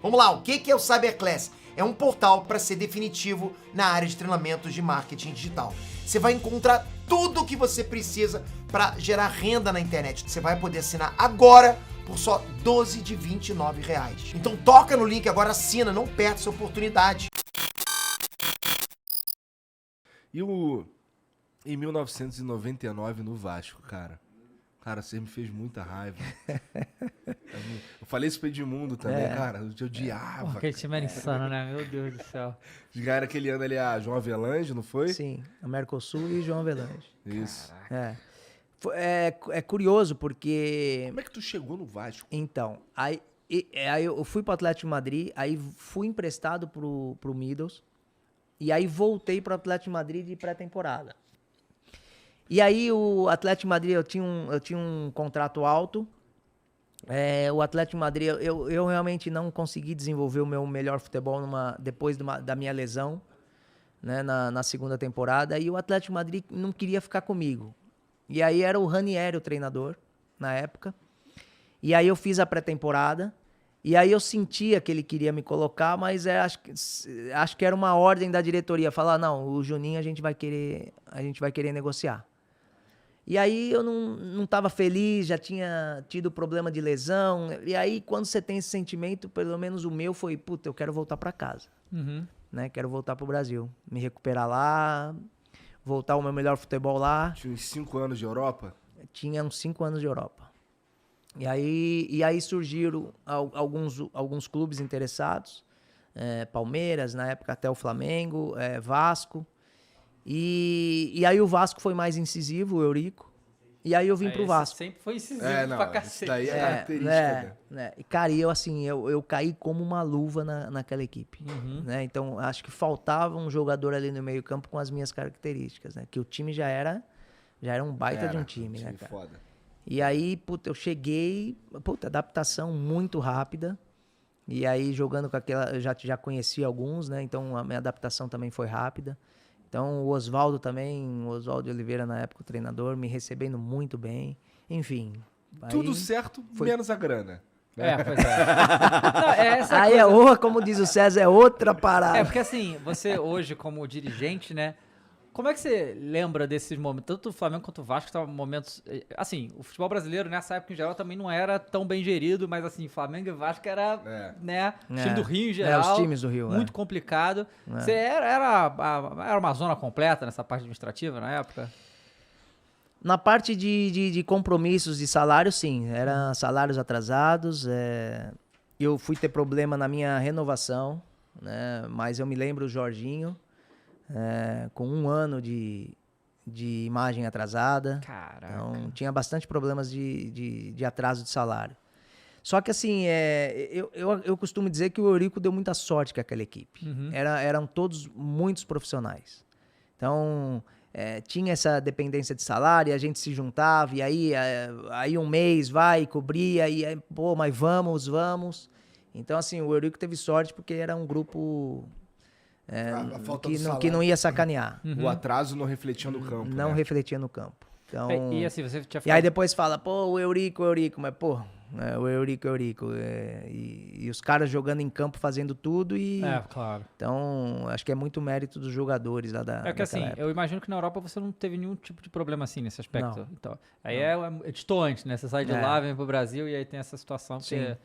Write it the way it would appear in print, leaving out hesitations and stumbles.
Vamos lá, o que é o Cyberclass? É um portal para ser definitivo na área de treinamentos de marketing digital. Você vai encontrar tudo o que você precisa para gerar renda na internet. Você vai poder assinar agora por só R$12 de R$29. Então toca no link agora, assina, não perde essa oportunidade. E em 1999 no Vasco, cara. Cara, você me fez muita raiva. Eu falei isso pro Edmundo também, cara. Eu odiava. Pô, aquele time era insano, né? Meu Deus do céu. Ganharam aquele ano ali a João Avelange, não foi? Sim, a Mercosul e João Avelange. Isso. É curioso porque... Como é que tu chegou no Vasco? Então, aí eu fui pro Atlético de Madrid, aí fui emprestado pro Middles, e aí voltei pro Atlético de Madrid de pré-temporada. E aí o Atlético de Madrid, eu tinha um contrato alto. O Atlético de Madrid, eu realmente não consegui desenvolver o meu melhor futebol depois da minha lesão, né, na segunda temporada. E o Atlético de Madrid não queria ficar comigo. E aí era o Ranieri o treinador, na época. E aí eu fiz a pré-temporada. E aí eu sentia que ele queria me colocar, mas acho que era uma ordem da diretoria. Falar, não, o Juninho a gente vai querer negociar. E aí eu não estava feliz, já tinha tido problema de lesão. E aí quando você tem esse sentimento, pelo menos o meu foi, puta, eu quero voltar para casa. Né? Quero voltar pro Brasil. Me recuperar lá, voltar ao meu melhor futebol lá. Tinha uns 5 anos de Europa? Tinha uns 5 anos de Europa. E aí surgiram alguns clubes interessados. Palmeiras, na época até o Flamengo, Vasco. E aí o Vasco foi mais incisivo, o Eurico. E aí eu vim pro Vasco. Sempre foi incisivo pra cacete. Isso daí é característica. Né? E, cara, eu caí como uma luva naquela equipe. Né? Então, acho que faltava um jogador ali no meio campo com as minhas características. Né? Que o time já era um baita de um time, né, cara? Foda. E aí, puta, eu cheguei... Puta, adaptação muito rápida. E aí, jogando com aquela... Eu já conheci alguns, né? Então, a minha adaptação também foi rápida. Então, o Oswaldo também, o Oswaldo Oliveira, na época, o treinador, me recebendo muito bem. Enfim. Tudo certo, menos a grana. Pois é. Não, aí como diz o César, é outra parada. Porque assim, você hoje como dirigente, né? Como é que você lembra desses momentos? Tanto o Flamengo quanto o Vasco estavam momentos... Assim, o futebol brasileiro nessa época em geral também não era tão bem gerido, mas assim, Flamengo e Vasco era, né? O time do Rio em geral. Os times do Rio, muito complicado. Você era uma zona completa nessa parte administrativa na época? Na parte de compromissos de salário, sim. Eram salários atrasados. Eu fui ter problema na minha renovação, né? Mas eu me lembro o Jorginho... com 1 ano de imagem atrasada. Caraca. Então, tinha bastante problemas de atraso de salário. Só que, assim, eu costumo dizer que o Eurico deu muita sorte com aquela equipe. Eram todos muitos profissionais. Então, tinha essa dependência de salário, a gente se juntava, e aí um mês vai, cobria, e aí, pô, mas vamos. Então, assim, o Eurico teve sorte porque era um grupo... que não ia sacanear. O atraso não refletia no campo. Não refletia no campo. Então, e assim, você tinha e aí depois fala, pô, o Eurico, mas pô, o Eurico. E os caras jogando em campo, fazendo tudo e... claro. Então, acho que é muito mérito dos jogadores lá da porque assim, época. eu imagino que na Europa você não teve nenhum tipo de problema assim nesse aspecto. Não. Então, aí é distoante, né? Você sai de lá, vem pro Brasil e aí tem essa situação que... Sim.